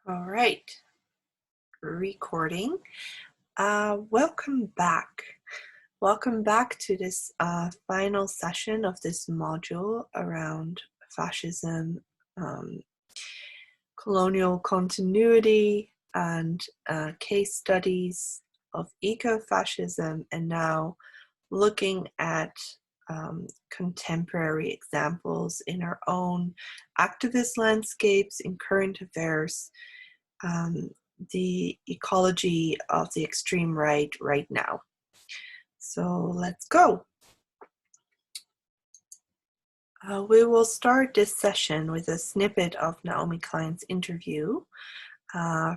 All right, recording. Welcome back. Welcome back to this final session of this module around fascism, colonial continuity, and case studies of ecofascism, and now looking at contemporary examples in our own activist landscapes, in current affairs, the ecology of the extreme right now. So let's go. We will start this session with a snippet of Naomi Klein's interview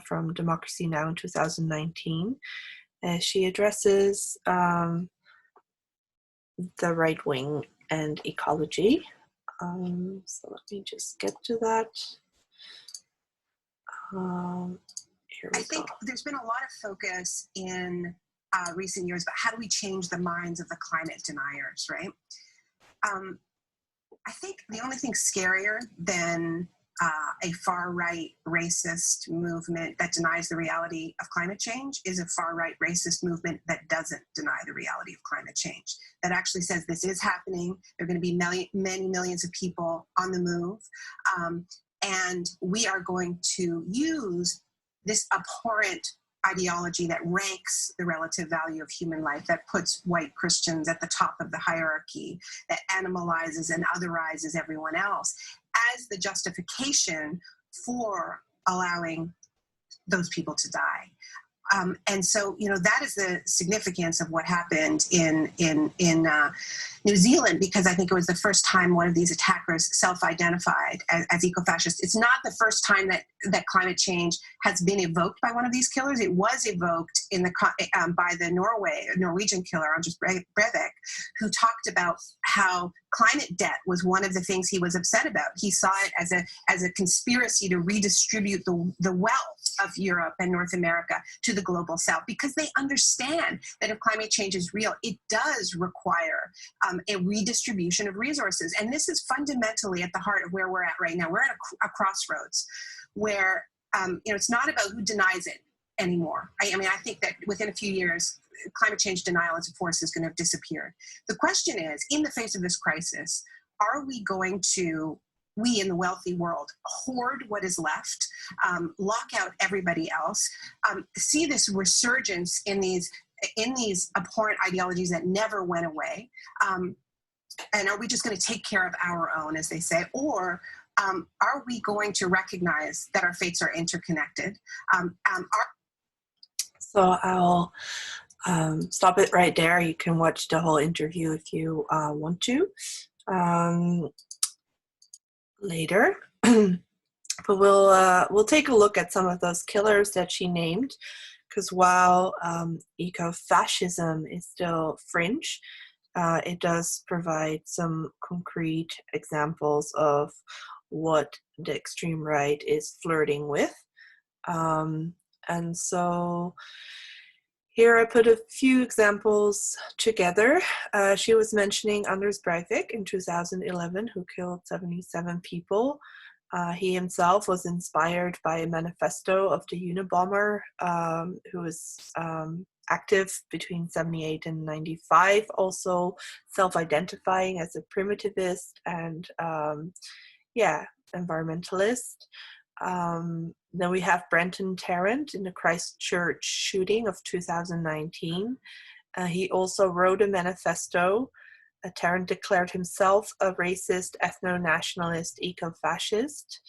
from Democracy Now! In 2019. She addresses the right wing and ecology. So let me just get to that. I think there's been a lot of focus in recent years about how do we change the minds of the climate deniers, right? I think the only thing scarier than a far-right racist movement that denies the reality of climate change is a far-right racist movement that doesn't deny the reality of climate change, that actually says this is happening, there are going to be many millions of people on the move, and we are going to use this abhorrent ideology that ranks the relative value of human life, that puts white Christians at the top of the hierarchy, that animalizes and otherizes everyone else, as the justification for allowing those people to die. And so, that is the significance of what happened in New Zealand, because I think it was the first time one of these attackers self-identified as eco-fascist. It's not the first time that climate change has been evoked by one of these killers. It was evoked by the Norwegian killer, Anders Breivik, who talked about how climate debt was one of the things he was upset about. He saw it as a conspiracy to redistribute the wealth of Europe and North America to the global south, because they understand that if climate change is real, it does require a redistribution of resources. And this is fundamentally at the heart of where we're at right now. We're at a crossroads where it's not about who denies it anymore. I think that within a few years, climate change denial as a force is going to have disappeared. The question is, in the face of this crisis, are we going to, we in the wealthy world, hoard what is left, lock out everybody else, see this resurgence in these abhorrent ideologies that never went away, and are we just going to take care of our own, as they say, or are we going to recognize that our fates are interconnected? So I'll stop it right there. You can watch the whole interview if you want to later. But we'll take a look at some of those killers that she named, because while ecofascism is still fringe, it does provide some concrete examples of what the extreme right is flirting with. And so here I put a few examples together. She was mentioning Anders Breivik in 2011, who killed 77 people. He himself was inspired by a manifesto of the Unabomber, who was active between 78 and 95, also self-identifying as a primitivist and environmentalist. Then we have Brenton Tarrant in the Christchurch shooting of 2019. He also wrote a manifesto. Tarrant declared himself a racist, ethno-nationalist, eco-fascist.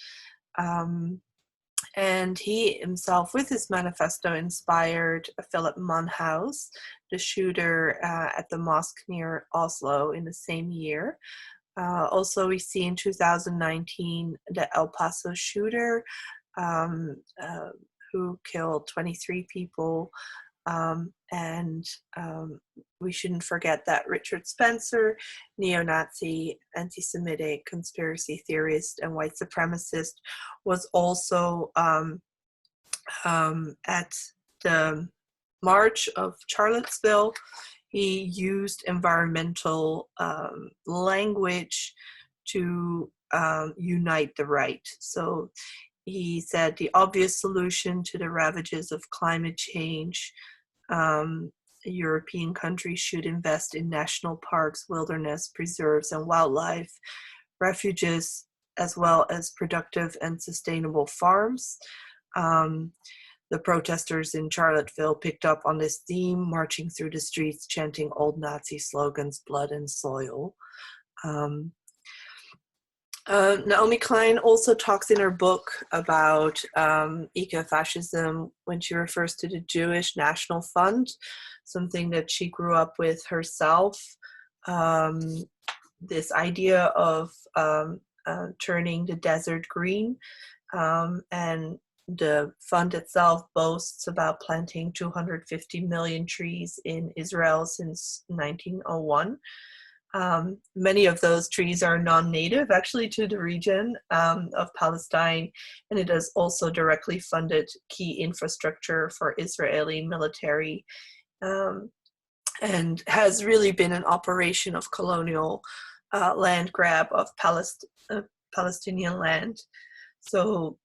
And he himself, with his manifesto, inspired Philip Munhaus, the shooter at the mosque near Oslo in the same year. Also, we see in 2019 the El Paso shooter who killed 23 people. And we shouldn't forget that Richard Spencer, neo-Nazi, anti-Semitic, conspiracy theorist, and white supremacist, was also at the March of Charlottesville. He used environmental language to unite the right. So he said the obvious solution to the ravages of climate change, European countries should invest in national parks, wilderness preserves, and wildlife refuges, as well as productive and sustainable farms. The protesters in Charlottesville picked up on this theme, marching through the streets, chanting old Nazi slogans, blood and soil. Naomi Klein also talks in her book about ecofascism when she refers to the Jewish National Fund, something that she grew up with herself. This idea of turning the desert green, and the fund itself boasts about planting 250 million trees in Israel since 1901. Many of those trees are non-native actually to the region of Palestine, and it has also directly funded key infrastructure for Israeli military, and has really been an operation of colonial land grab of Palestinian land. So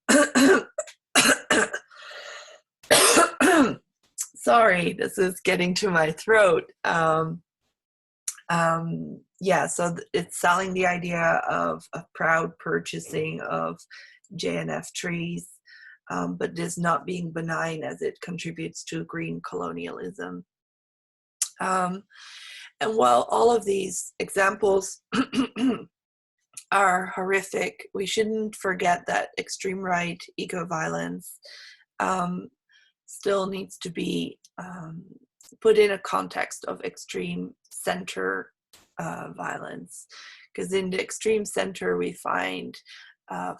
sorry, this is getting to my throat. Yeah, so it's selling the idea of a proud purchasing of JNF trees, but it is not being benign as it contributes to green colonialism. And while all of these examples are horrific, we shouldn't forget that extreme right eco-violence still needs to be put in a context of extreme center violence, because in the extreme center we find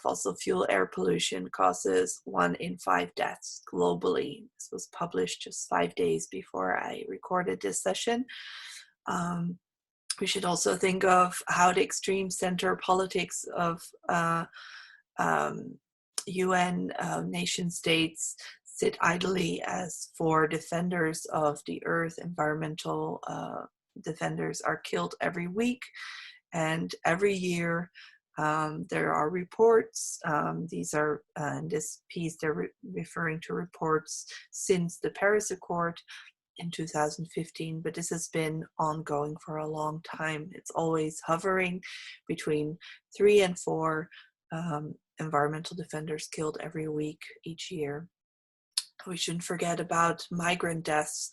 fossil fuel air pollution causes 1 in 5 deaths globally. This was published just 5 days before I recorded this session. We should also think of how the extreme center politics of UN nation states sit idly as for defenders of the earth, environmental defenders are killed every week and every year. There are reports, these are in this piece they're referring to reports since the Paris Accord in 2015, but this has been ongoing for a long time. It's always hovering between 3 and 4 environmental defenders killed every week each year. We shouldn't forget about migrant deaths.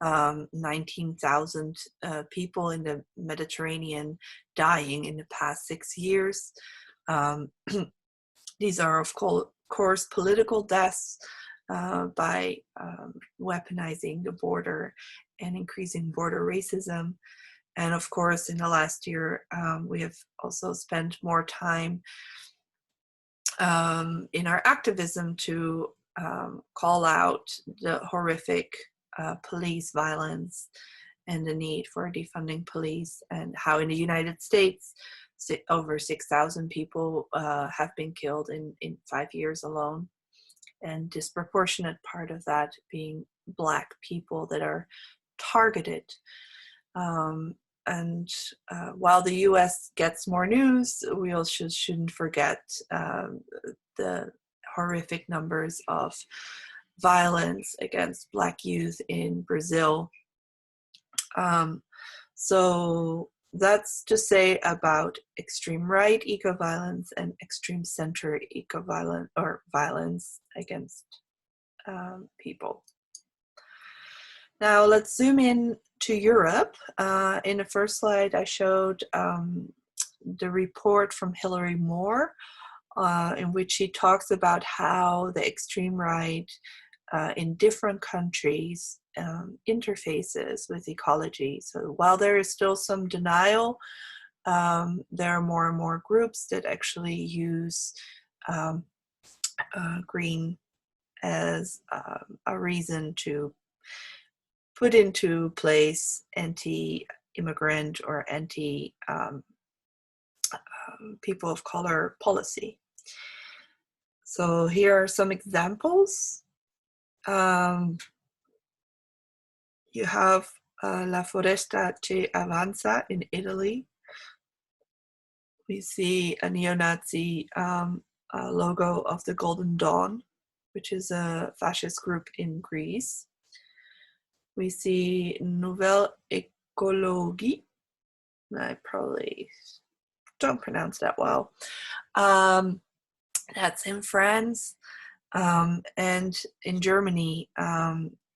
19,000 people in the Mediterranean dying in the past 6 years. These are, of course, political deaths by weaponizing the border and increasing border racism. And of course, in the last year, we have also spent more time in our activism to call out the horrific police violence and the need for defunding police, and how in the United States over 6,000 people have been killed in 5 years alone, and disproportionate part of that being Black people that are targeted. And while the US gets more news, we also shouldn't forget the horrific numbers of violence against Black youth in Brazil. So that's to say about extreme right eco-violence and extreme center eco-violence or violence against people. Now let's zoom in to Europe. In the first slide I showed the report from Hilary Moore, in which she talks about how the extreme right in different countries interfaces with ecology. So while there is still some denial, there are more and more groups that actually use green as a reason to put into place anti-immigrant or anti-people of color policy. So here are some examples. You have La Foresta che Avanza in Italy. We see a neo-Nazi logo of the Golden Dawn, which is a fascist group in Greece. We see Nouvelle Ecologie. I probably don't pronounce that well. That's in France. And in Germany,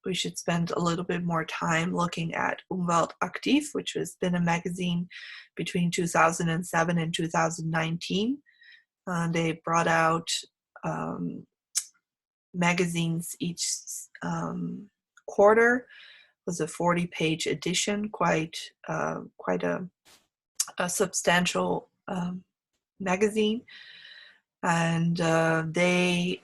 we should spend a little bit more time looking at Umwelt Aktiv, which has been a magazine between 2007 and 2019. They brought out magazines each quarter. It was a 40-page edition, quite a substantial magazine, and they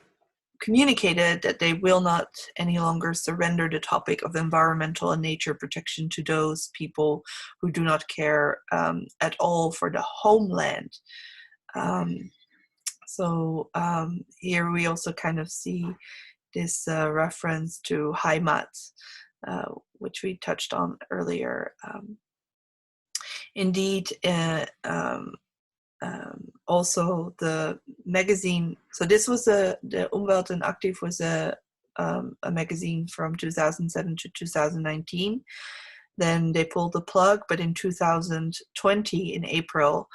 communicated that they will not any longer surrender the topic of environmental and nature protection to those people who do not care at all for the homeland. So here we also kind of see this reference to Heimat, which we touched on earlier. Indeed, also the magazine, so this was the Umwelt and Aktiv was a magazine from 2007 to 2019. Then they pulled the plug, but in 2020, in April,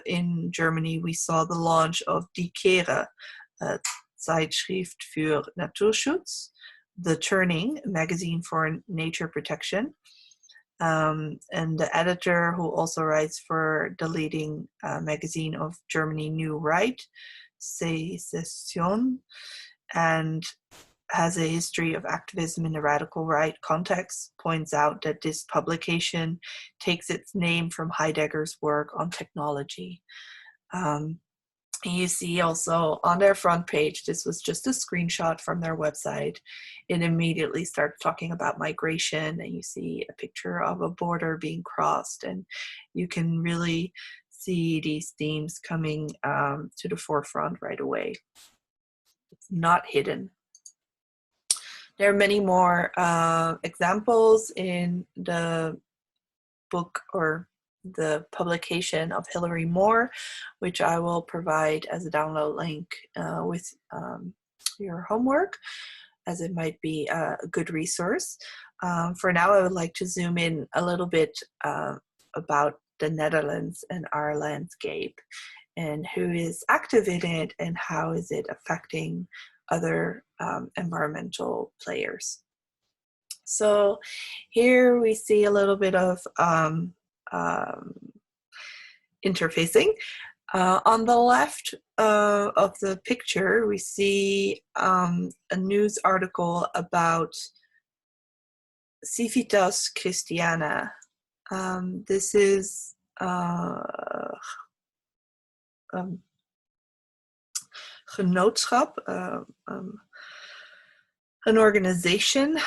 in Germany, we saw the launch of Die Kehre, Zeitschrift für Naturschutz, The Turning, a magazine for nature protection. And the editor, who also writes for the leading magazine of Germany, New Right, Secession, and has a history of activism in the radical right context, points out that this publication takes its name from Heidegger's work on technology. You see also on their front page, this was just a screenshot from their website. It immediately starts talking about migration, and you see a picture of a border being crossed, and you can really see these themes coming to the forefront right away. It's not hidden. There are many more examples in the book or the publication of Hilary Moore, which I will provide as a download link with your homework, as it might be a good resource. For now, I would like to zoom in a little bit about the Netherlands and our landscape, and who is active in it, and how is it affecting other environmental players. So here we see a little bit of interfacing. On the left of the picture, we see a news article about Civitas Christiana. This is Genootschap, an organization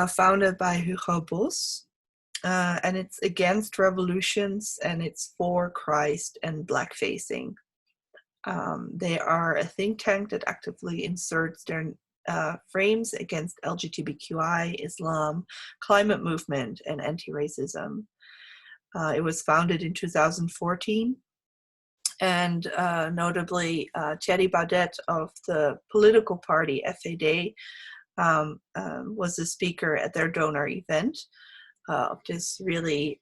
founded by Hugo Boss, and it's against revolutions, and it's for Christ and blackfacing. They are a think tank that actively inserts their frames against LGBTQI, Islam, climate movement, and anti-racism. It was founded in 2014. And notably, Thierry Baudet of the political party FAD was the speaker at their donor event of this really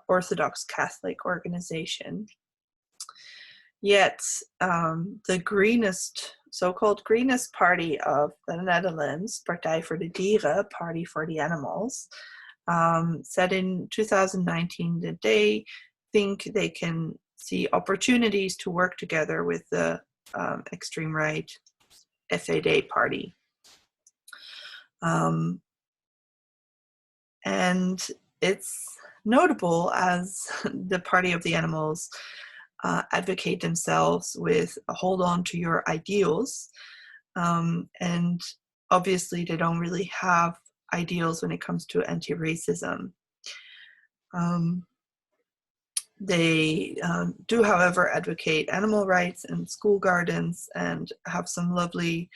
Orthodox Catholic organization. Yet the greenest, so-called greenest party of the Netherlands, Partij voor de Dieren, Party for the Animals, said in 2019 that they think they can see opportunities to work together with the extreme right FAD party. And it's notable as the Party of the Animals advocate themselves with a hold on to your ideals. And obviously they don't really have ideals when it comes to anti-racism. They do, however, advocate animal rights and school gardens, and have some lovely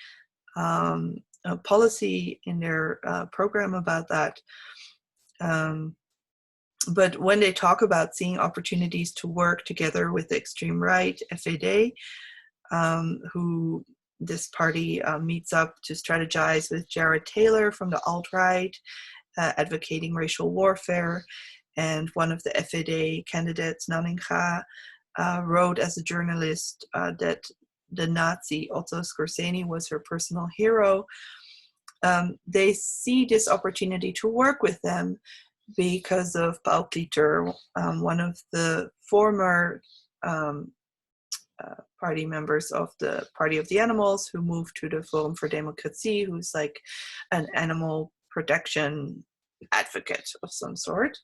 policy in their program about that. But when they talk about seeing opportunities to work together with the extreme right, FAD, who this party meets up to strategize with Jared Taylor from the alt-right, advocating racial warfare. And one of the FAD candidates, Naninga, wrote as a journalist that the Nazi Otto Skorzeny was her personal hero. They see this opportunity to work with them because of Paul Cliter, one of the former party members of the Party of the Animals, who moved to the Forum for Democracy, who's like an animal protection advocate of some sort.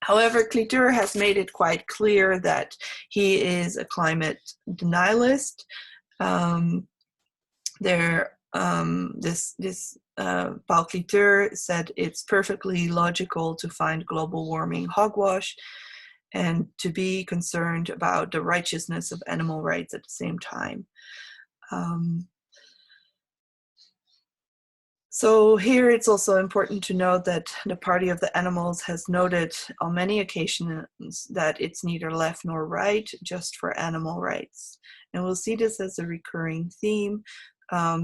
However, Cliter has made it quite clear that he is a climate denialist. Paul Cliter said it's perfectly logical to find global warming hogwash and to be concerned about the righteousness of animal rights at the same time. So here it's also important to note that the Party of the Animals has noted on many occasions that it's neither left nor right, just for animal rights. And we'll see this as a recurring theme.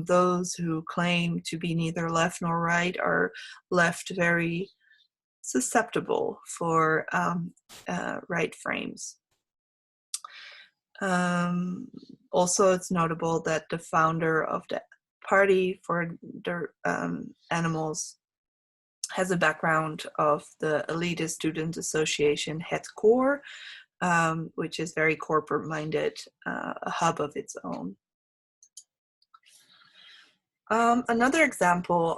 Those who claim to be neither left nor right are left very susceptible for right frames. Also, it's notable that the founder of the Party for the Animals has a background of the elitist student association Het Core, which is very corporate minded, a hub of its own. Another example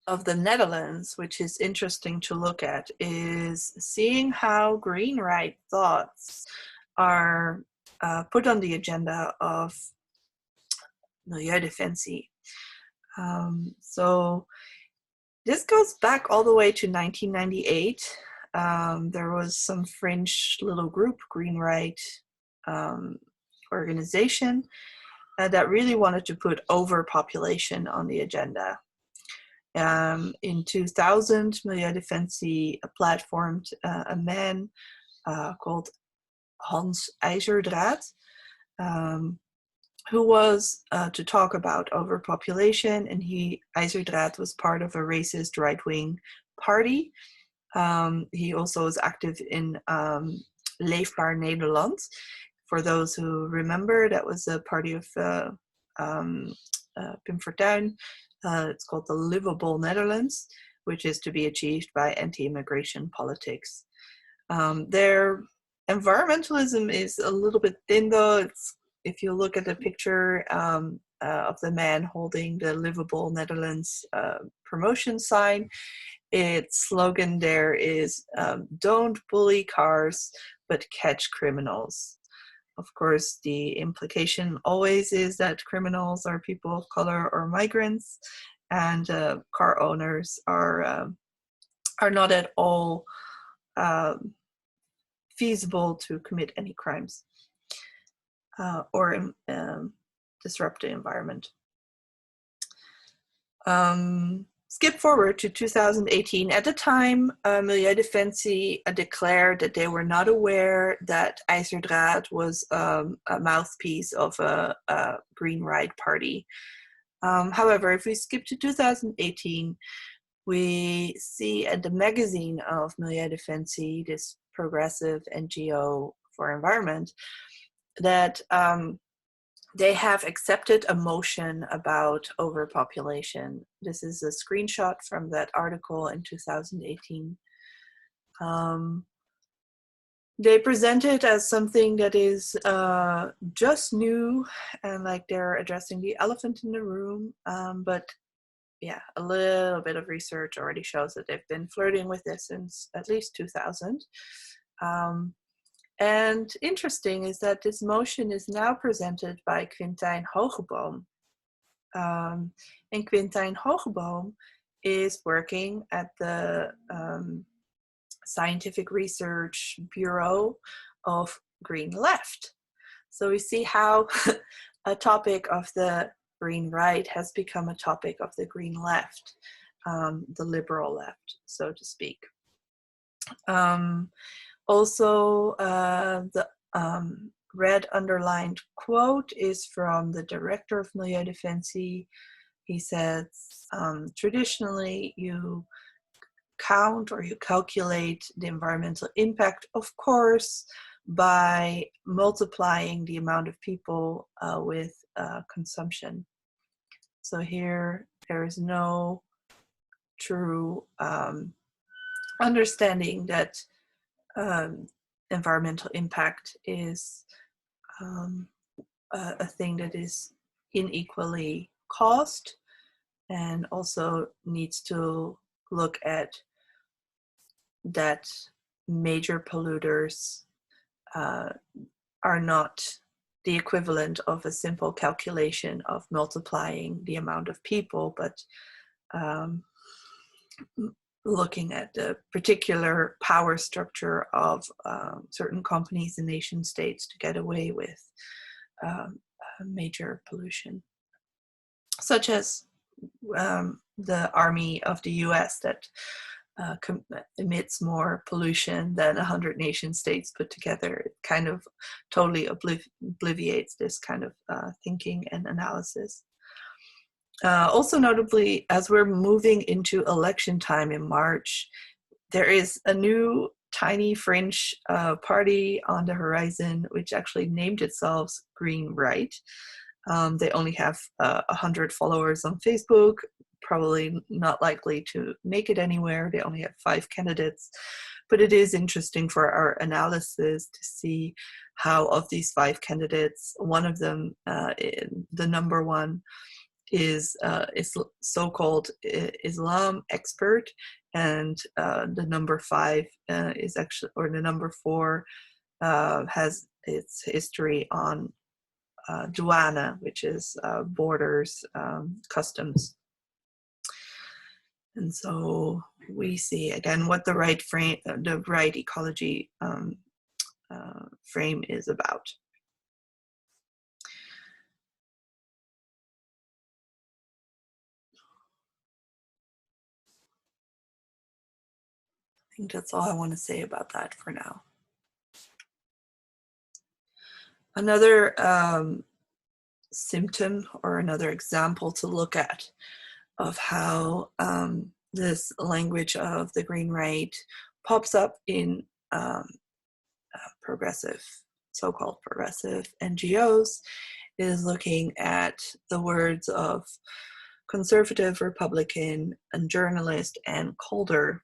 of the Netherlands, which is interesting to look at, is seeing how green right thoughts are put on the agenda of Milieudefensie. So this goes back all the way to 1998. There was some fringe little group, Green Right organization, that really wanted to put overpopulation on the agenda. In 2000, Milieudefensie platformed a man called Hans IJzerdraad, who was to talk about overpopulation, and IJzerdraad was part of a racist right-wing party. He also was active in Leefbaar Nederland. For those who remember, that was a party of Pim Fortuyn. It's called the Livable Netherlands, which is to be achieved by anti-immigration politics. Their environmentalism is a little bit thin, though. If you look at the picture of the man holding the Livable Netherlands promotion sign, its slogan there is "Don't bully cars, but catch criminals." Of course, the implication always is that criminals are people of color or migrants, and car owners are not at all feasible to commit any crimes or disrupt the environment. Skip forward to 2018. At the time, Milieudefensie declared that they were not aware that IJzerdraad was a mouthpiece of a Green Right party. However, if we skip to 2018, we see at the magazine of Milieudefensie, this progressive NGO for environment, that they have accepted a motion about overpopulation. This is a screenshot from that article in 2018. They present it as something that is just new, and like they're addressing the elephant in the room. But yeah, a little bit of research already shows that they've been flirting with this since at least 2000. And interesting is that this motion is now presented by Quintijn Hogeboom. And Quintijn Hogeboom is working at the Scientific Research Bureau of Green Left. So we see how a topic of the Green Right has become a topic of the Green Left. the liberal left, so to speak. Also, the red underlined quote is from the director of Milieudefensie. He says, traditionally, you count or you calculate the environmental impact, of course, by multiplying the amount of people with consumption. So here, there is no true understanding that environmental impact is a thing that is unequally caused, and also needs to look at that major polluters are not the equivalent of a simple calculation of multiplying the amount of people, but looking at the particular power structure of certain companies and nation states to get away with major pollution, such as the army of the US that emits more pollution than 100 nation states put together. It kind of totally obliviates this kind of thinking and analysis. Also notably, as we're moving into election time in March, there is a new tiny fringe party on the horizon, which actually named itself Green Right. They only have 100 followers on Facebook, probably not likely to make it anywhere. They only have 5 candidates. But it is interesting for our analysis to see how of these 5 candidates, one of them, the number one, is so-called Islam expert, and the number 5 is actually, or the number 4 has its history on douane, which is borders, customs. And so we see again what the right frame, the right ecology frame is about. I think that's all I want to say about that for now. Another symptom or another example to look at of how this language of the green right pops up in progressive, so-called progressive NGOs is looking at the words of conservative Republican and journalist Ann Coulter.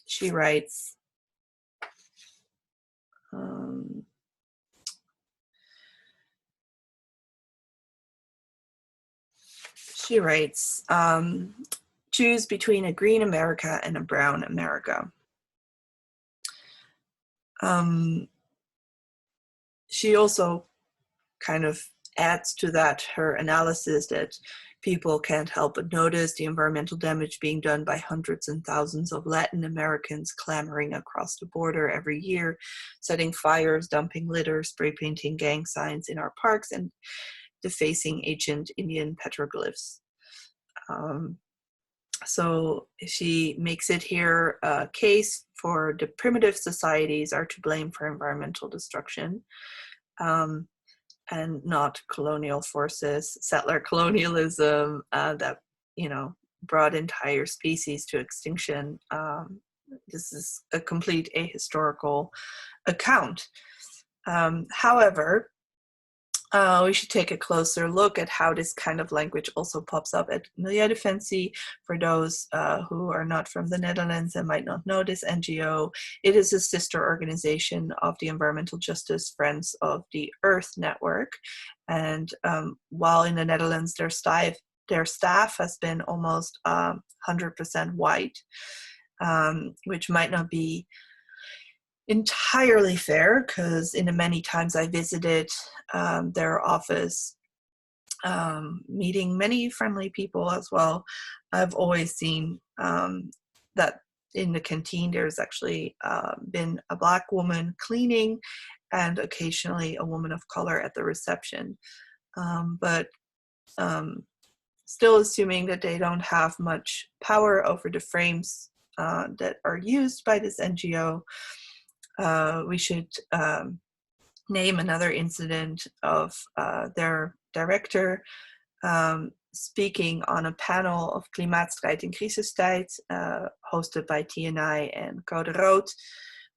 She writes, choose between a green America and a brown America. She also kind of adds to that her analysis that people can't help but notice the environmental damage being done by hundreds and thousands of Latin Americans clamoring across the border every year, setting fires, dumping litter, spray painting gang signs in our parks, and defacing ancient Indian petroglyphs. So she makes it here a case for the primitive societies are to blame for environmental destruction, and not colonial forces, settler colonialism that, you know, brought entire species to extinction. This is a complete ahistorical account. However, we should take a closer look at how this kind of language also pops up at Milieudefensie. For those who are not from the Netherlands and might not know this NGO, it is a sister organization of the Environmental Justice Friends of the Earth Network. And while in the Netherlands, their staff has been almost 100% white, which might not be entirely fair, because in the many times I visited their office, meeting many friendly people as well, I've always seen that in the canteen there's actually been a Black woman cleaning and occasionally a woman of color at the reception. But still assuming that they don't have much power over the frames that are used by this NGO. We should name another incident of their director speaking on a panel of Klimaatstrijd in crisistijd, hosted by TNI and Code Rood.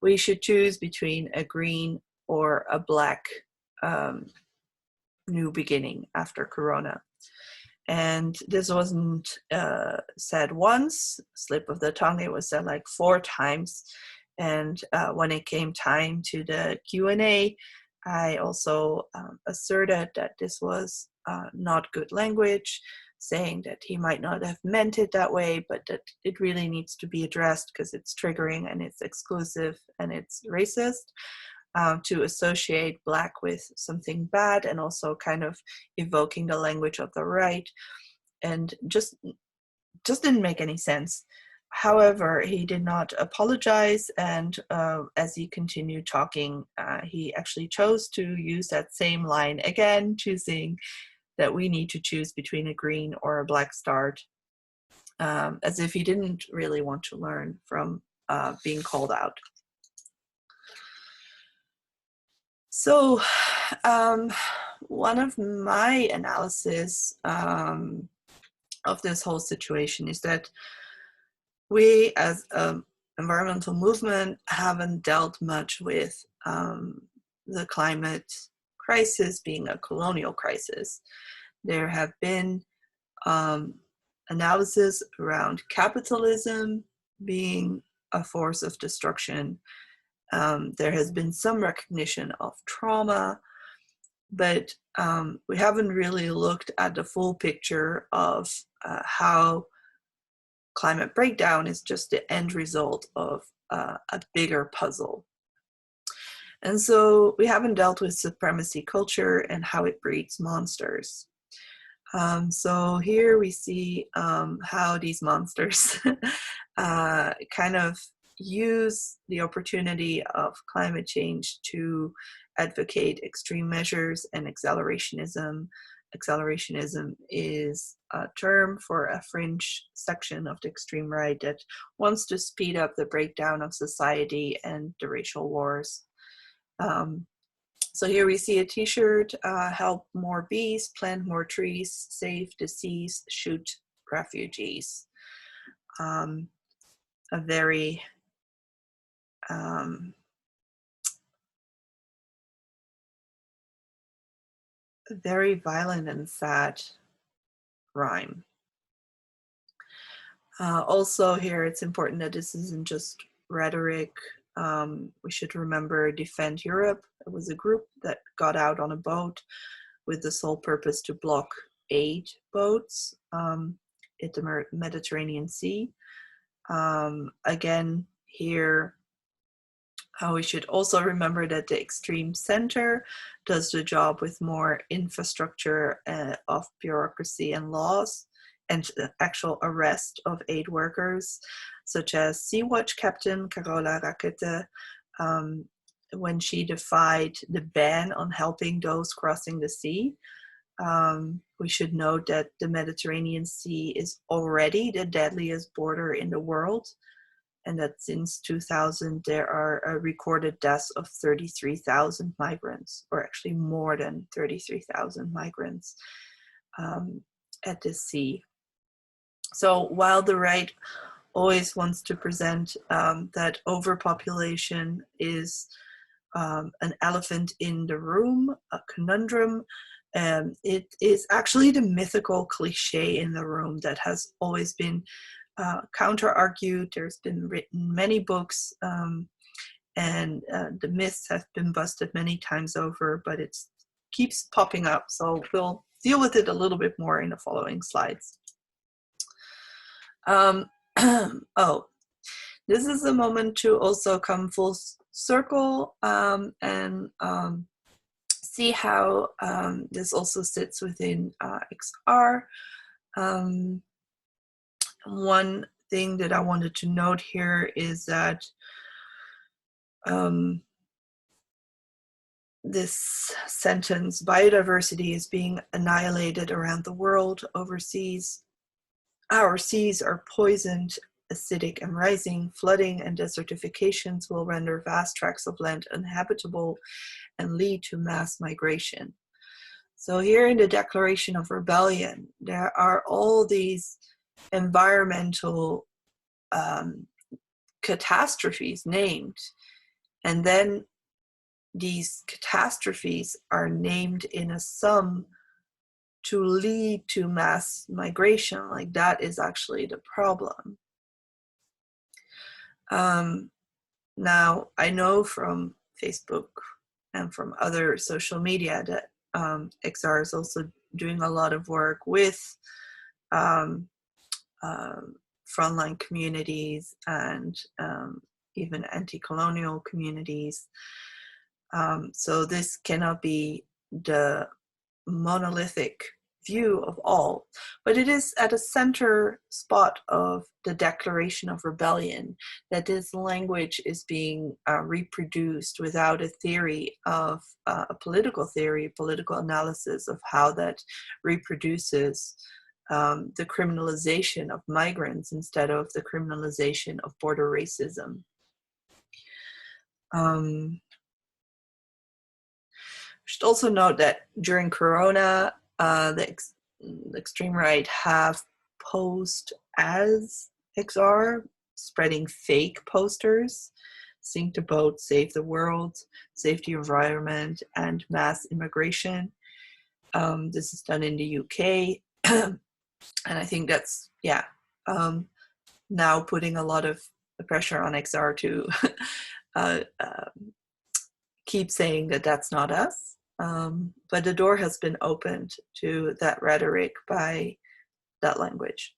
We should choose between a green or a black new beginning after Corona. And this wasn't said once, slip of the tongue, it was said like 4 times. And when it came time to the Q&A, I also asserted that this was not good language, saying that he might not have meant it that way, but that it really needs to be addressed because it's triggering and it's exclusive and it's racist. To associate black with something bad, and also kind of evoking the language of the right, and just didn't make any sense. However, he did not apologize, and as he continued talking, he actually chose to use that same line again, choosing that we need to choose between a green or a black start, as if he didn't really want to learn from being called out. So one of my analysis of this whole situation is that we as an environmental movement haven't dealt much with the climate crisis being a colonial crisis. There have been analysis around capitalism being a force of destruction. There has been some recognition of trauma, but we haven't really looked at the full picture of how climate breakdown is just the end result of a bigger puzzle. And so we haven't dealt with supremacy culture and how it breeds monsters. So here we see how these monsters kind of use the opportunity of climate change to advocate extreme measures and accelerationism. Accelerationism is a term for a fringe section of the extreme right that wants to speed up the breakdown of society and the racial wars. So here we see a t-shirt, help more bees, plant more trees, save deceased, shoot refugees. A very very violent and sad rhyme. Also here it's important that this isn't just rhetoric. We should remember Defend Europe. It was a group that got out on a boat with the sole purpose to block aid boats at the Mediterranean Sea. Again, here we should also remember that the extreme center does the job with more infrastructure of bureaucracy and laws and actual arrest of aid workers, such as Sea-Watch Captain Carola Rackete, when she defied the ban on helping those crossing the sea. We should note that the Mediterranean Sea is already the deadliest border in the world, and that since 2000 there are recorded deaths of 33,000 migrants, or actually more than 33,000 migrants at the sea. So while the right always wants to present that overpopulation is an elephant in the room, a conundrum, it is actually the mythical cliche in the room that has always been counter-argued. There's been written many books, and the myths have been busted many times over, but it keeps popping up. So we'll deal with it a little bit more in the following slides. Oh, this is a moment to also come full circle and see how this also sits within XR. One thing that I wanted to note here is that this sentence, biodiversity is being annihilated around the world. Overseas, our seas are poisoned, acidic and rising. Flooding and desertifications will render vast tracts of land uninhabitable and lead to mass migration. So here in the Declaration of Rebellion, there are all these environmental catastrophes named, and then these catastrophes are named in a sum to lead to mass migration. Like, that is actually the problem. Now, I know from Facebook and from other social media that XR is also doing a lot of work with frontline communities and even anti-colonial communities. So this cannot be the monolithic view of all, but it is at a center spot of the Declaration of Rebellion that this language is being reproduced without a theory of a political theory, political analysis of how that reproduces the criminalization of migrants instead of the criminalization of border racism. Should also note that during Corona, the extreme right have posed as XR, spreading fake posters, sing to both save the world, save the environment, and mass immigration. This is done in the UK, and I think that's, now putting a lot of pressure on XR to keep saying that that's not us. But the door has been opened to that rhetoric by that language.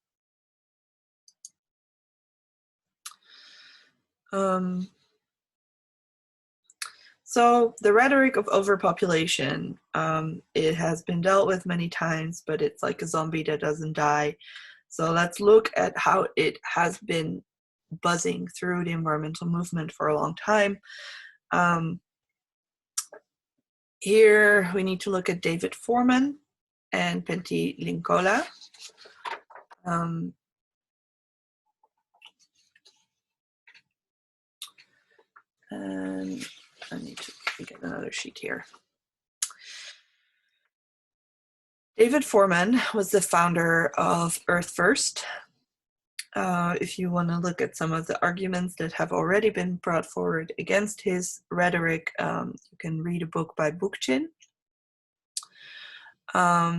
So the rhetoric of overpopulation, it has been dealt with many times, but it's like a zombie that doesn't die. So let's look at how it has been buzzing through the environmental movement for a long time. Here we need to look at David Foreman and Pentti Linkola. And I need to get another sheet here. David Foreman was the founder of Earth First. If you want to look at some of the arguments that have already been brought forward against his rhetoric, you can read a book by Bookchin.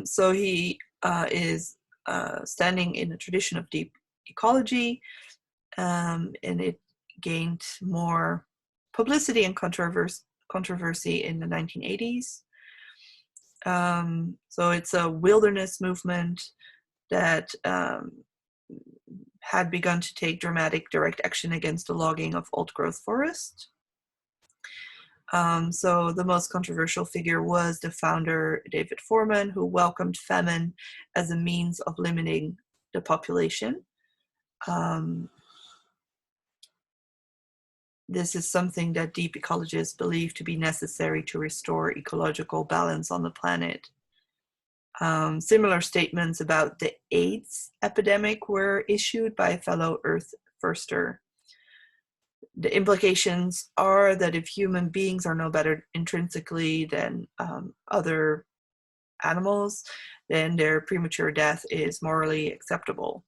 So he is standing in a tradition of deep ecology, and it gained more publicity and controversy in the 1980s. So it's a wilderness movement that had begun to take dramatic direct action against the logging of old-growth forest. So the most controversial figure was the founder, David Foreman, who welcomed famine as a means of limiting the population. This is something that deep ecologists believe to be necessary to restore ecological balance on the planet. Similar statements about the AIDS epidemic were issued by a fellow Earth Firster. The implications are that if human beings are no better intrinsically than other animals, then their premature death is morally acceptable.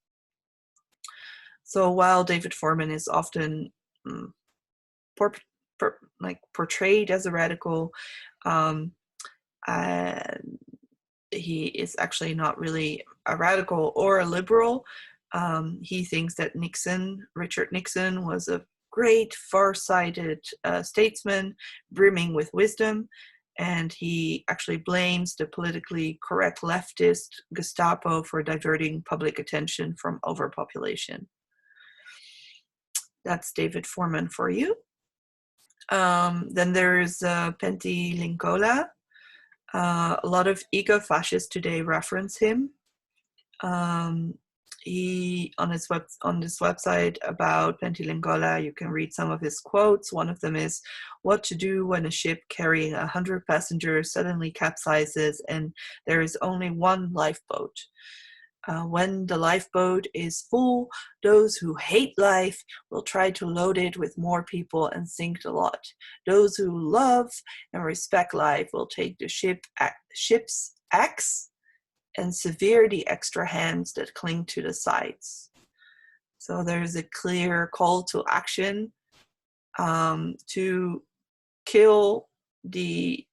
So while David Foreman is often portrayed as a radical, he is actually not really a radical or a liberal. He thinks that Richard Nixon, was a great far-sighted statesman brimming with wisdom, and he actually blames the politically correct leftist Gestapo for diverting public attention from overpopulation. That's David Foreman for you. Then there's Pentti Linkola. A lot of eco-fascists today reference him. he on this website about Pentilingola, you can read some of his quotes. One of them is, "What to do when a ship carrying 100 passengers suddenly capsizes and there is only one lifeboat. When the lifeboat is full, those who hate life will try to load it with more people and sink the lot. Those who love and respect life will take the ship's axe and sever the extra hands that cling to the sides." So there's a clear call to action to kill the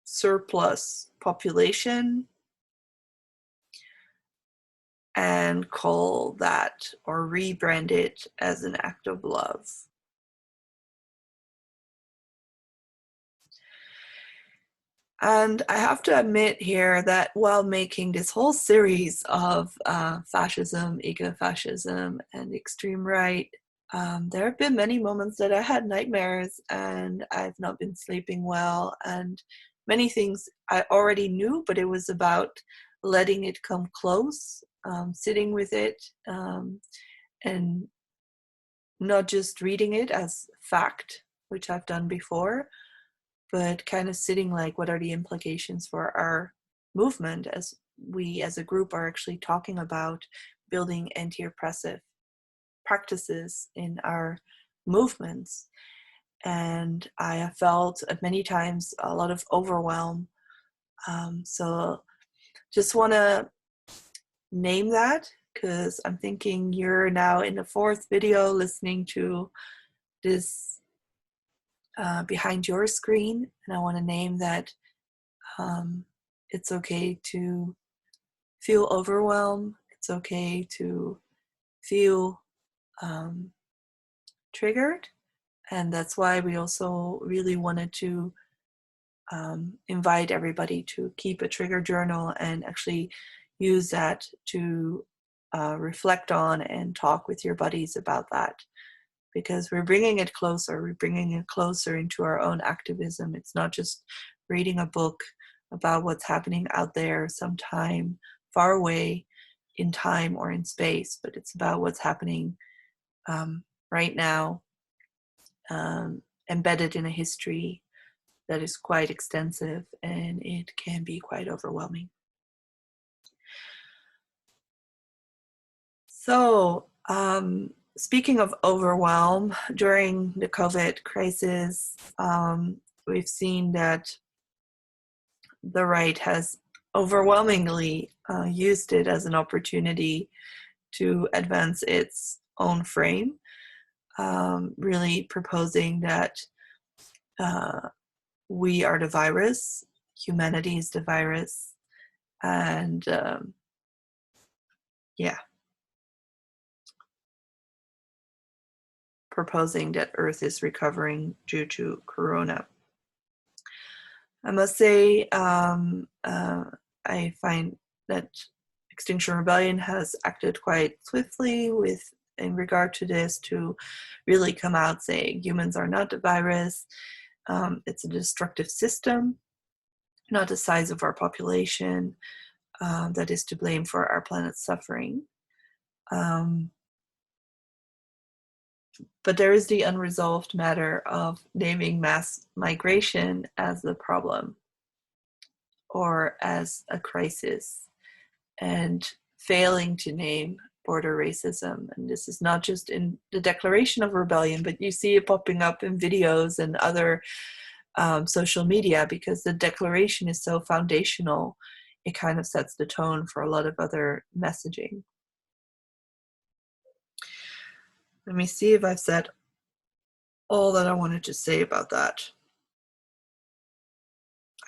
surplus population and call that or rebrand it as an act of love. And I have to admit here that while making this whole series of fascism, ecofascism, and extreme right, there have been many moments that I had nightmares and I've not been sleeping well, and many things I already knew, but it was about letting it come close, sitting with it, and not just reading it as fact, which I've done before, but kind of sitting like, what are the implications for our movement as we as a group are actually talking about building anti-oppressive practices in our movements. And I have felt at many times a lot of overwhelm. So just want to name that, because I'm thinking you're now in the fourth video listening to this behind your screen, and I want to name that it's okay to feel overwhelmed. It's okay to feel triggered, and that's why we also really wanted to invite everybody to keep a trigger journal and actually use that to reflect on and talk with your buddies about that. Because we're bringing it closer. We're bringing it closer into our own activism. It's not just reading a book about what's happening out there sometime far away in time or in space, but it's about what's happening right now, embedded in a history that is quite extensive, and it can be quite overwhelming. So, speaking of overwhelm, during the COVID crisis, we've seen that the right has overwhelmingly used it as an opportunity to advance its own frame, really proposing that we are the virus, humanity is the virus, and proposing that Earth is recovering due to Corona. I must say, I find that Extinction Rebellion has acted quite swiftly in regard to this, to really come out saying humans are not the virus. It's a destructive system, not the size of our population, that is to blame for our planet's suffering. But there is the unresolved matter of naming mass migration as the problem or as a crisis, and failing to name border racism. And this is not just in the Declaration of Rebellion, but you see it popping up in videos and other social media, because the Declaration is so foundational. It kind of sets the tone for a lot of other messaging. Let me see if I've said all that I wanted to say about that.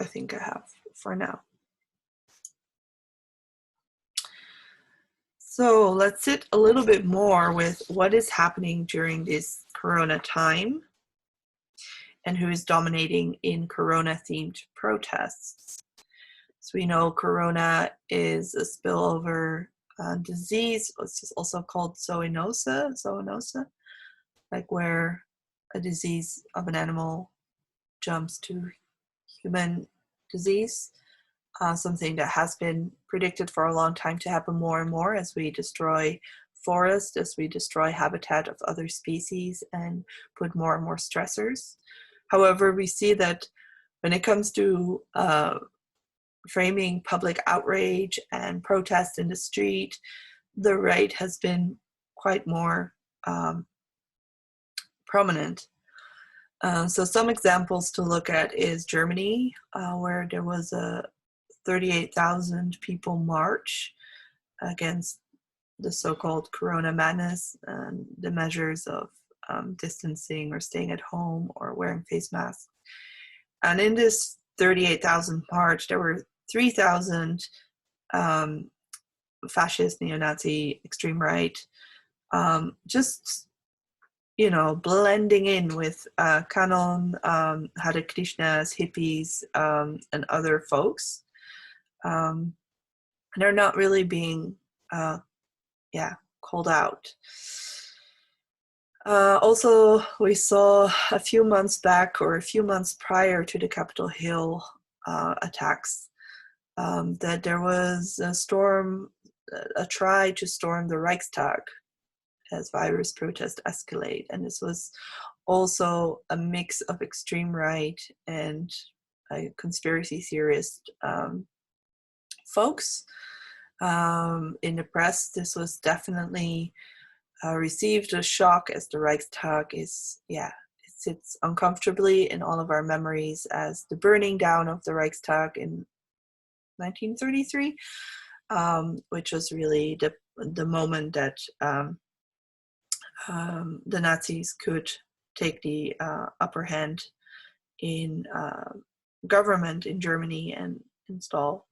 I think I have for now. So let's sit a little bit more with what is happening during this Corona time and who is dominating in Corona-themed protests. So we know Corona is a spillover disease. It's also called zoonosis, like where a disease of an animal jumps to human disease. something that has been predicted for a long time to happen more and more as we destroy forests, as we destroy habitat of other species and put more and more stressors. However, we see that when it comes to framing public outrage and protest in the street, the right has been quite more prominent. So some examples to look at is Germany, where there was a 38,000 people march against the so-called Corona madness and the measures of distancing or staying at home or wearing face masks. And in this 38,000 march, there were 3,000 fascist, neo-Nazi, extreme right, just blending in with Canon, Hare Krishnas, hippies, and other folks. And they're not really being, called out. Also, we saw a few months back or a few months prior to the Capitol Hill attacks that there was a try to storm the Reichstag as virus protests escalate. And this was also a mix of extreme right and conspiracy theorist folks. In the press, this was definitely received a shock as the Reichstag it sits uncomfortably in all of our memories as the burning down of the Reichstag in 1933, which was really the moment that the Nazis could take the upper hand in government in Germany and install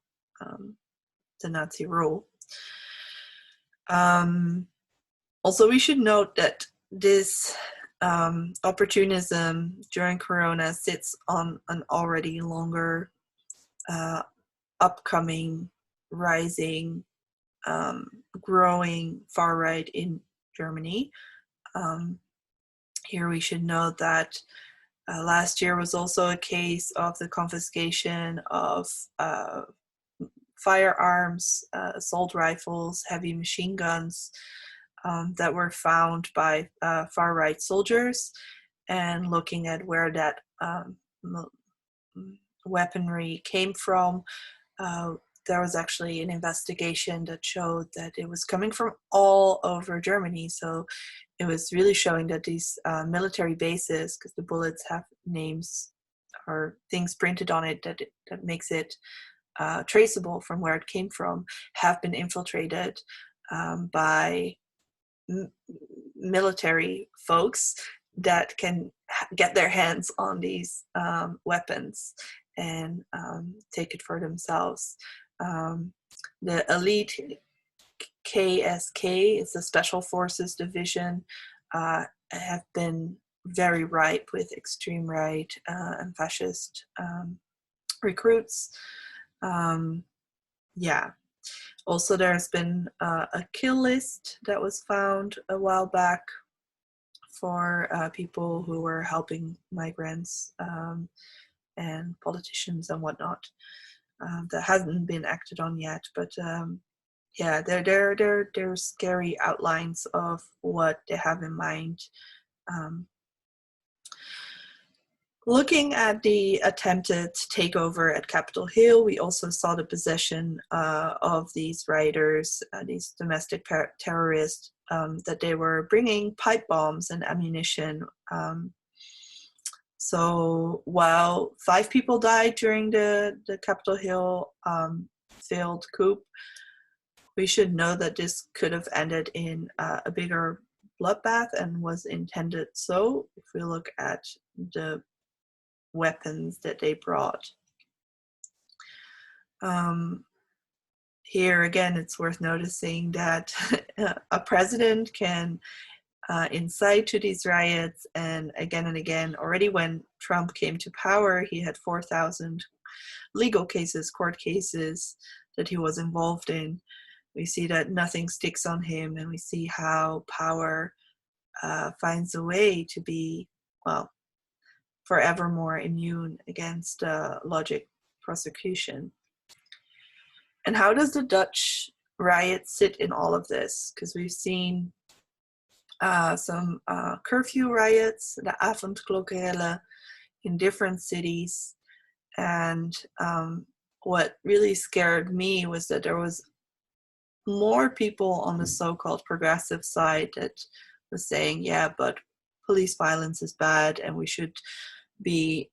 the Nazi rule. Also, we should note that this opportunism during Corona sits on an already longer, upcoming, rising, growing far right in Germany. Here we should note that last year was also a case of the confiscation of firearms, assault rifles, heavy machine guns that were found by far-right soldiers, and looking at where that weaponry came from, there was actually an investigation that showed that it was coming from all over Germany. So it was really showing that these military bases, because the bullets have names or things printed on it that makes it traceable from where it came from, have been infiltrated by military folks that can get their hands on these weapons and take it for themselves. The elite KSK is the Special Forces Division, have been very ripe with extreme right and fascist recruits. Also, there's been a kill list that was found a while back for people who were helping migrants and politicians and whatnot. That hasn't been acted on yet, but they're scary outlines of what they have in mind. Looking at the attempted takeover at Capitol Hill, we also saw the possession of these rioters, these domestic terrorists, that they were bringing pipe bombs and ammunition. So while 5 people died during the Capitol Hill failed coup, we should know that this could have ended in a bigger bloodbath and was intended so, if we look at the weapons that they brought. Here again, it's worth noticing that a president can incite to these riots, and again, already when Trump came to power, he had 4,000 legal cases, court cases that he was involved in. We see that nothing sticks on him, and we see how power finds a way to be, well, forevermore immune against logic prosecution. And how does the Dutch riot sit in all of this? Because we've seen some curfew riots, the avondklokkerellen in different cities. And what really scared me was that there was more people on the so-called progressive side that was saying, yeah, but police violence is bad and we should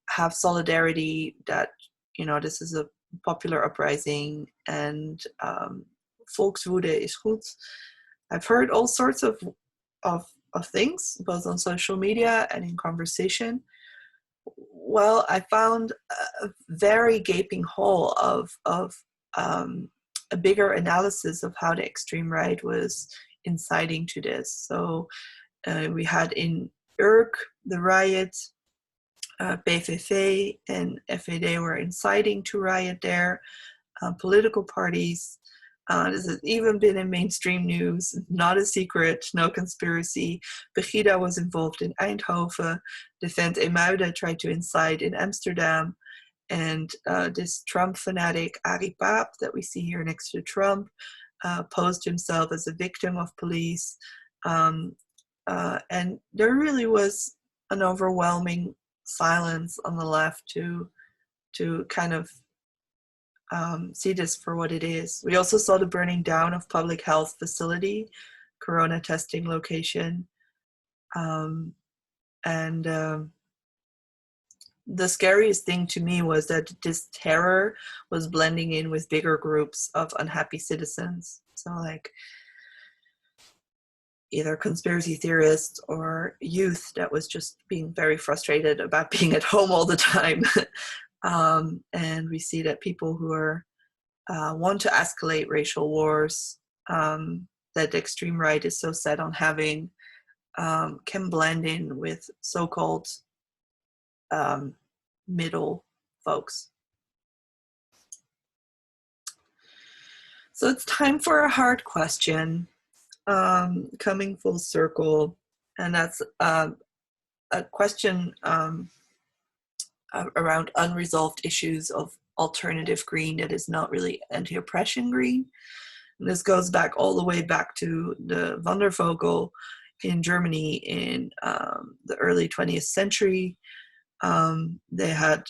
have solidarity, that, you know, this is a popular uprising and volkswoede is goed. I've heard all sorts of things, both on social media and in conversation. Well, I found a very gaping hole of a bigger analysis of how the extreme right was inciting to this. So we had in Urk the riot, PVV and FVD were inciting to riot there. Political parties. This has even been in mainstream news, not a secret, no conspiracy. Pegida was involved in Eindhoven. De Vent Emuiden tried to incite in Amsterdam. And this Trump fanatic, Arie Paap, that we see here next to Trump, posed himself as a victim of police. And there really was an overwhelming silence on the left to kind of see this for what it is. We also saw the burning down of public health facility, corona testing location, and the scariest thing to me was that this terror was blending in with bigger groups of unhappy citizens. So like either conspiracy theorists or youth that was just being very frustrated about being at home all the time. And we see that people who are want to escalate racial wars, that the extreme right is so set on having, can blend in with so-called middle folks. So it's time for a hard question, coming full circle, and that's a question around unresolved issues of alternative green that is not really anti-oppression green. And this goes back all the way back to the Wandervogel in Germany in the early 20th century. They had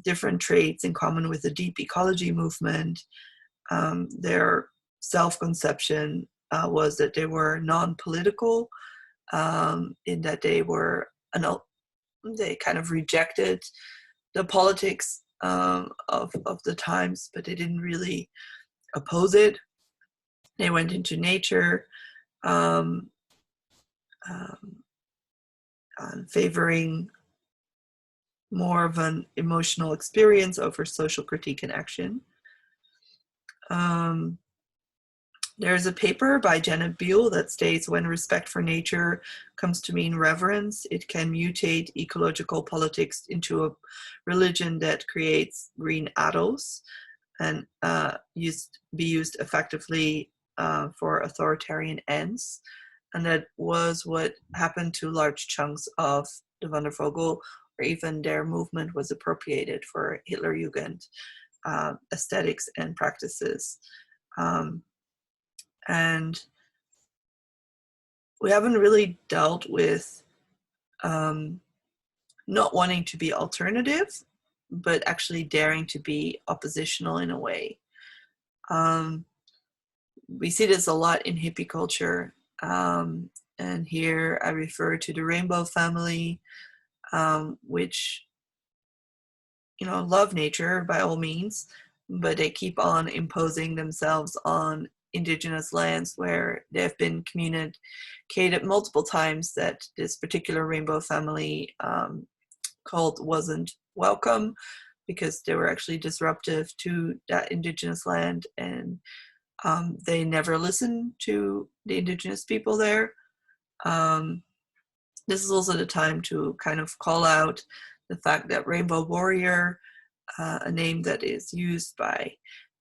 different traits in common with the deep ecology movement. Their self-conception was that they were non-political, in that they kind of rejected the politics of the times, but they didn't really oppose it. They went into nature, favoring more of an emotional experience over social critique and action. There's a paper by Janet Buell that states when respect for nature comes to mean reverence, it can mutate ecological politics into a religion that creates green adults and be used effectively for authoritarian ends. And that was what happened to large chunks of the Wandervogel, or even their movement was appropriated for Hitlerjugend aesthetics and practices. And we haven't really dealt with not wanting to be alternative, but actually daring to be oppositional in a way. We see this a lot in hippie culture. And here I refer to the rainbow family, which, you know, love nature by all means, but they keep on imposing themselves on indigenous lands where they have been communicated multiple times that this particular rainbow family cult wasn't welcome because they were actually disruptive to that indigenous land, and they never listened to the indigenous people there. This is also the time to kind of call out the fact that Rainbow Warrior, a name that is used by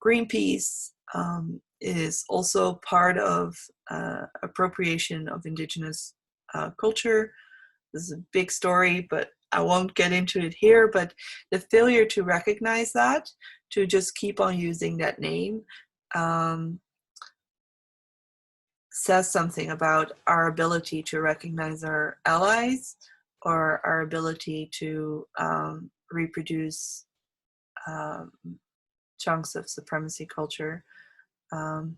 Greenpeace, is also part of appropriation of indigenous culture. This is a big story, but I won't get into it here. But the failure to recognize that to just keep on using that name says something about our ability to recognize our allies, or our ability to reproduce chunks of supremacy culture. And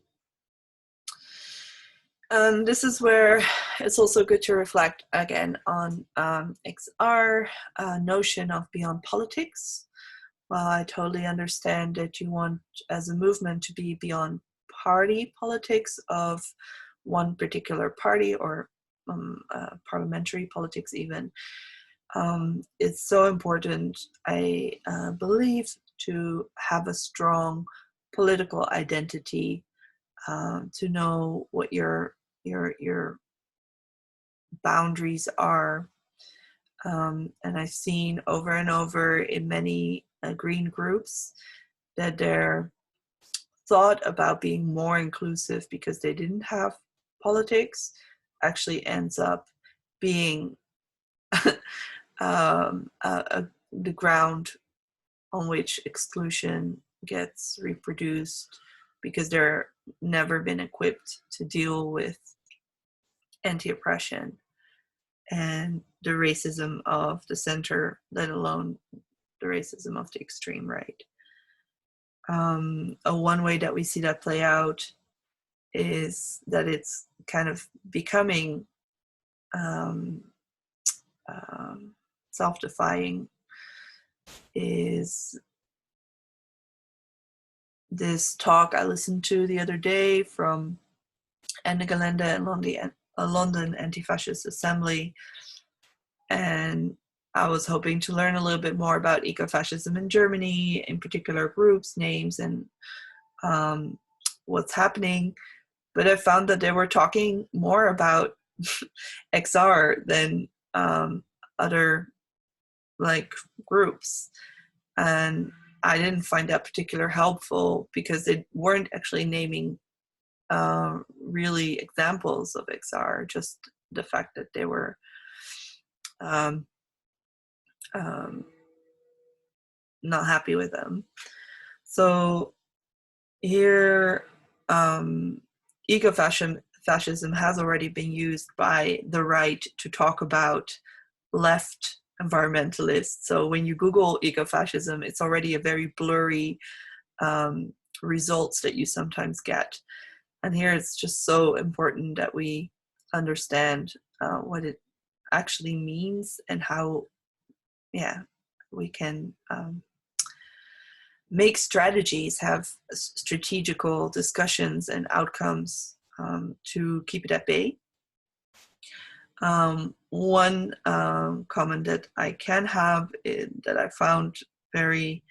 this is where it's also good to reflect again on XR notion of beyond politics. While I totally understand that you want, as a movement, to be beyond party politics of one particular party, or parliamentary politics even, it's so important, I believe, to have a strong political identity, to know what your boundaries are. And I've seen over and over in many green groups that their thought about being more inclusive because they didn't have politics actually ends up being the ground on which exclusion gets reproduced, because they're never been equipped to deal with anti-oppression and the racism of the center, let alone the racism of the extreme right. One way that we see that play out is that it's kind of becoming self-defying, is this talk I listened to the other day from Anna Galenda and London Anti-Fascist Assembly, and I was hoping to learn a little bit more about ecofascism in Germany, in particular groups, names, and what's happening. But I found that they were talking more about XR than other groups, and I didn't find that particular helpful because they weren't actually naming really examples of XR, just the fact that they were not happy with them. So here, ecofascism has already been used by the right to talk about left environmentalists. So when you Google ecofascism, it's already a very blurry results that you sometimes get. And here it's just so important that we understand what it actually means and how, we can make strategies, have strategical discussions and outcomes to keep it at bay. One comment that I can have that I found very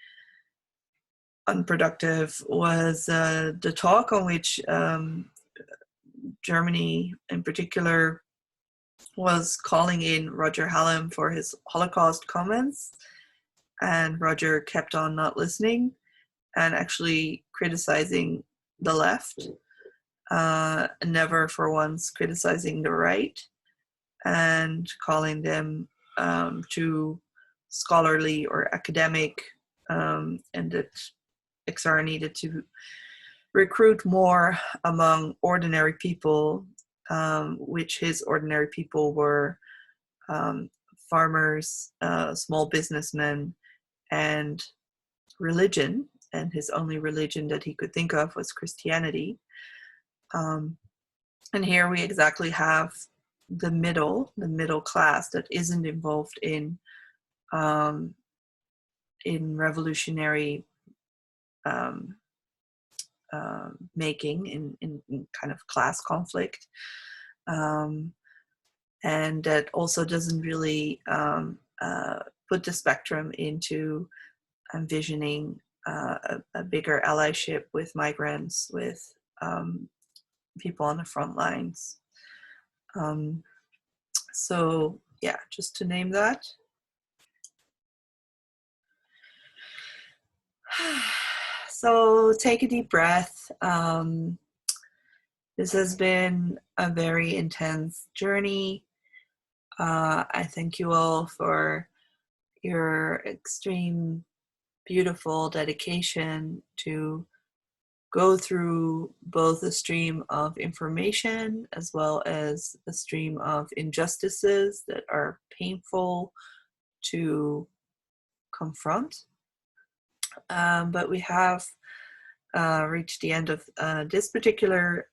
unproductive was the talk on which Germany in particular was calling in Roger Hallam for his Holocaust comments, and Roger kept on not listening and actually criticizing the left, never for once criticizing the right, and calling them to scholarly or academic, and that XR needed to recruit more among ordinary people, which his ordinary people were farmers, small businessmen, and religion. And his only religion that he could think of was Christianity. And here we exactly have the middle class that isn't involved in revolutionary making, in kind of class conflict, and that also doesn't really put the spectrum into envisioning a bigger allyship with migrants, with people on the front lines. So yeah, just to name that. So take a deep breath. This has been a very intense journey. I thank you all for your extreme beautiful dedication to go through both a stream of information as well as a stream of injustices that are painful to confront. But we have reached the end of this particular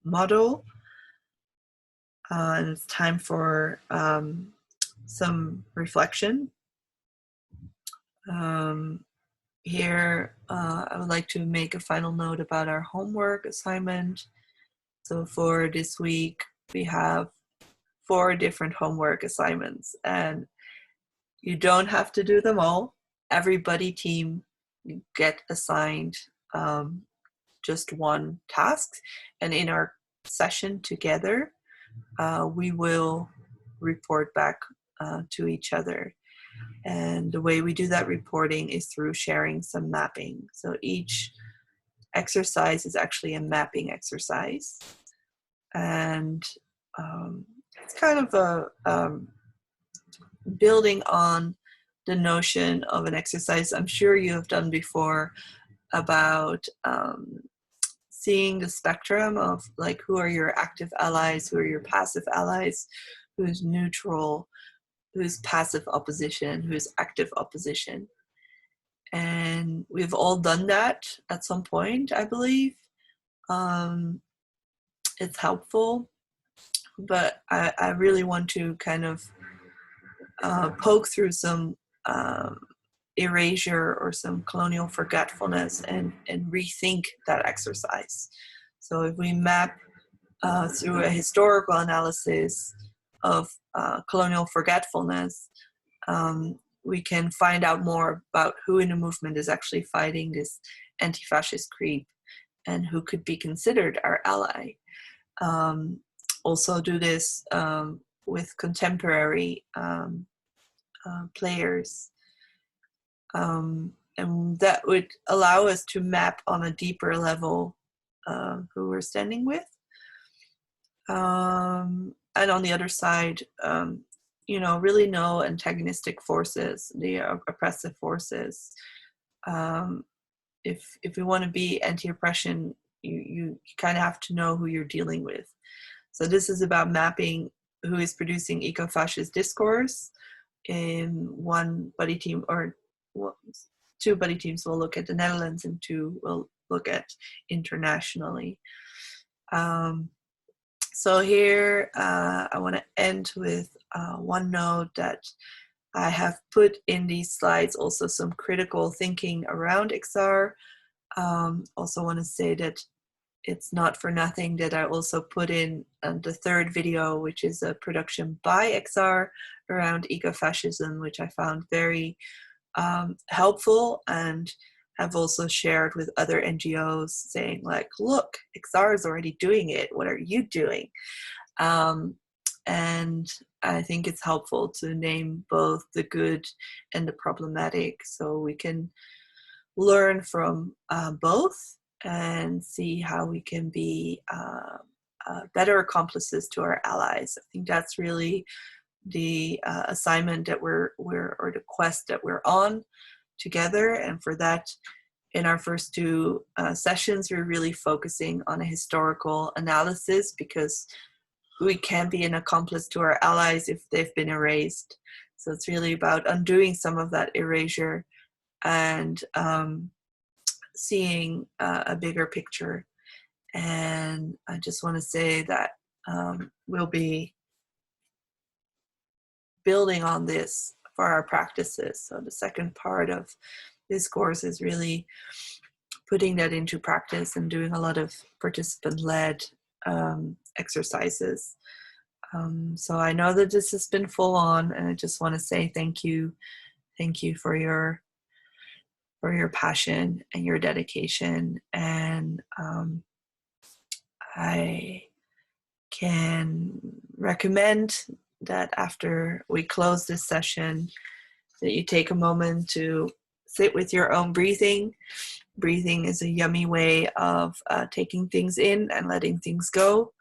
model, and it's time for some reflection. Here, I would like to make a final note about our homework assignment. So for this week, we have 4 different homework assignments, and you don't have to do them all. Every buddy team get assigned just one task, and in our session together, we will report back to each other. And the way we do that reporting is through sharing some mapping. So each exercise is actually a mapping exercise. And it's kind of a building on the notion of an exercise I'm sure you have done before about seeing the spectrum of like who are your active allies, who are your passive allies, who's neutral, who's passive opposition, who's active opposition. And we've all done that at some point, I believe. It's helpful, but I really want to kind of poke through some erasure or some colonial forgetfulness and rethink that exercise. So if we map through a historical analysis of colonial forgetfulness, we can find out more about who in the movement is actually fighting this anti-fascist creep and who could be considered our ally. Also do this with contemporary players. And that would allow us to map on a deeper level who we're standing with. And on the other side, really know antagonistic forces, the oppressive forces. If we want to be anti-oppression, you kind of have to know who you're dealing with. So this is about mapping who is producing eco-fascist discourse. In one buddy team, or 2 buddy teams will look at the Netherlands and 2 will look at internationally. So here I want to end with one note that I have put in these slides, also some critical thinking around XR. Also want to say that it's not for nothing that I also put in the 3rd video, which is a production by XR around ecofascism, which I found very helpful, and have also shared with other NGOs saying like, look, XR is already doing it. What are you doing? And I think it's helpful to name both the good and the problematic so we can learn from both and see how we can be better accomplices to our allies. I think that's really the assignment that or the quest that we're on together. And for that, in our first 2 sessions, we're really focusing on a historical analysis, because we can't be an accomplice to our allies if they've been erased. So it's really about undoing some of that erasure and seeing a bigger picture. And I just want to say that we'll be building on this for our practices. So the second part of this course is really putting that into practice and doing a lot of participant-led exercises. So I know that this has been full on, and I just want to say thank you. Thank you for your passion and your dedication. And I can recommend that after we close this session, that you take a moment to sit with your own breathing. Breathing is a yummy way of taking things in and letting things go.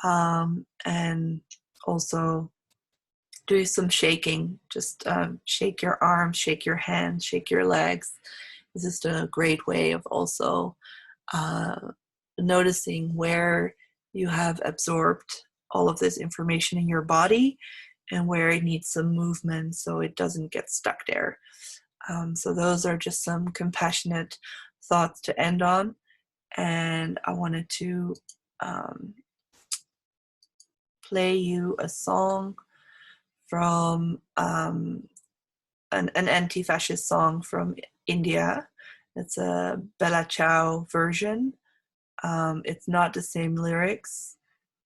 And also do some shaking. Just shake your arms, shake your hands, shake your legs. This is a great way of also noticing where you have absorbed all of this information in your body and where it needs some movement so it doesn't get stuck there. So those are just some compassionate thoughts to end on. And I wanted to play you a song from an anti-fascist song from India. It's a Bella Ciao version. It's not the same lyrics.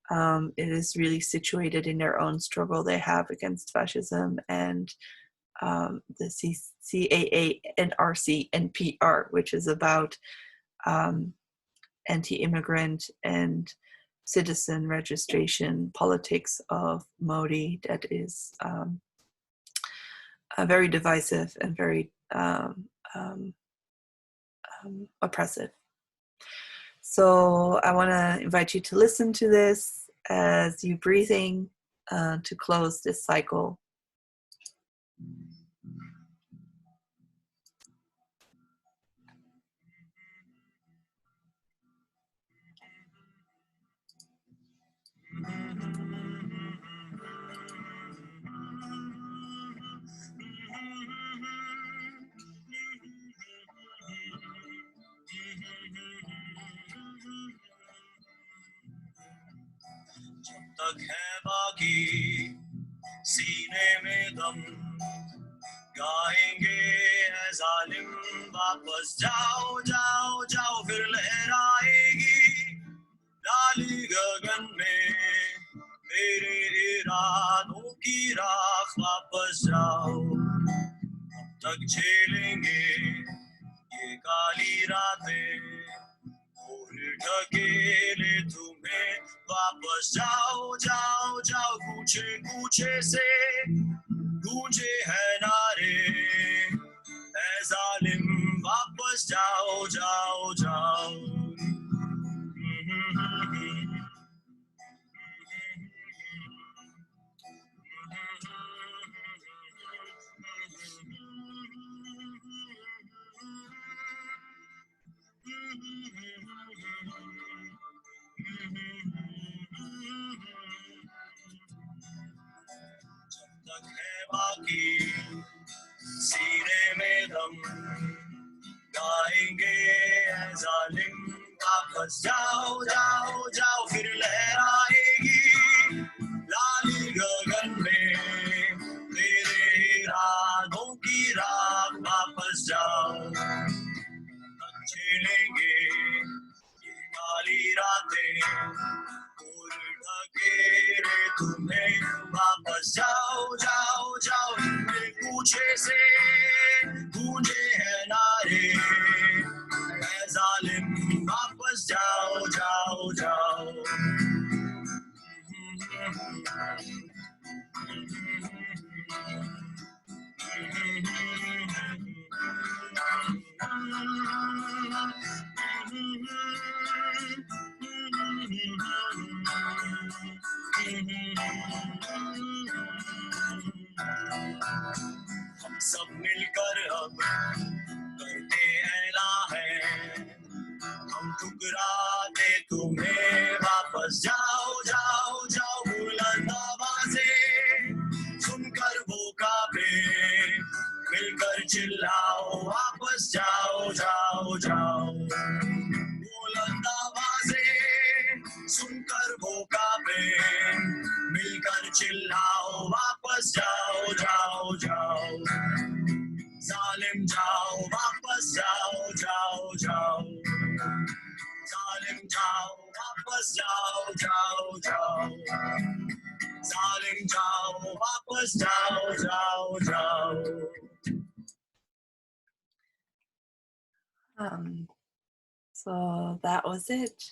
It is really situated in their own struggle they have against fascism and the CAA, NRC, NPR, which is about anti-immigrant and citizen registration politics of Modi that is very divisive and very oppressive. So I want to invite you to listen to this as you breathing to close this cycle. जब तक है बाकी सीने में दम गाएंगे है जालिम वापस जाओ जाओ जाओ फिर लहराएगी लाली गगन में मेरे इरादों की राख वापस जाओ अब तक झेलेंगे ये काली रातें ढकेले तुम्हें वापस जाओ जाओ जाओ कूचे कूचे से गूंजे है नारे ऐ जालिम वापस जाओ जाओ जाओ जब तक है बाकी सीने में दम गाएंगे ऐ जालिम वापस जाओ जाओ जाओ फिर लहराएगी लाली गगन में तेरे इरादों की राख वापस जाओ तक झेलेंगे ये काली रातें और ढकेले तुम्हें वापस जाओ जाओ जाओ पूछे से गूंजे है नारे ऐ जालिम वापस जाओ जाओ जाओ हम सब मिलकर अब करते ऐला है हम ठुकराते तुम्हें वापस जाओ जाओ जाओ बुलंद आवाज़ें सुनकर वो कांपे मिलकर चिल्लाओ वापस जाओ जाओ जाओ बुलंद आवाज़ें सुनकर वो कांपे मिलकर चिल्लाओ वापस जाओ जाओ जाओ जालिम जाओ वापस जाओ जाओ जाओ जालिम जाओ वापस जाओ जाओ जाओ जालिम जाओ वापस जाओ जाओ जाओ So that was it.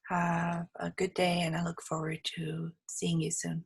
Have a good day, and I look forward to seeing you soon.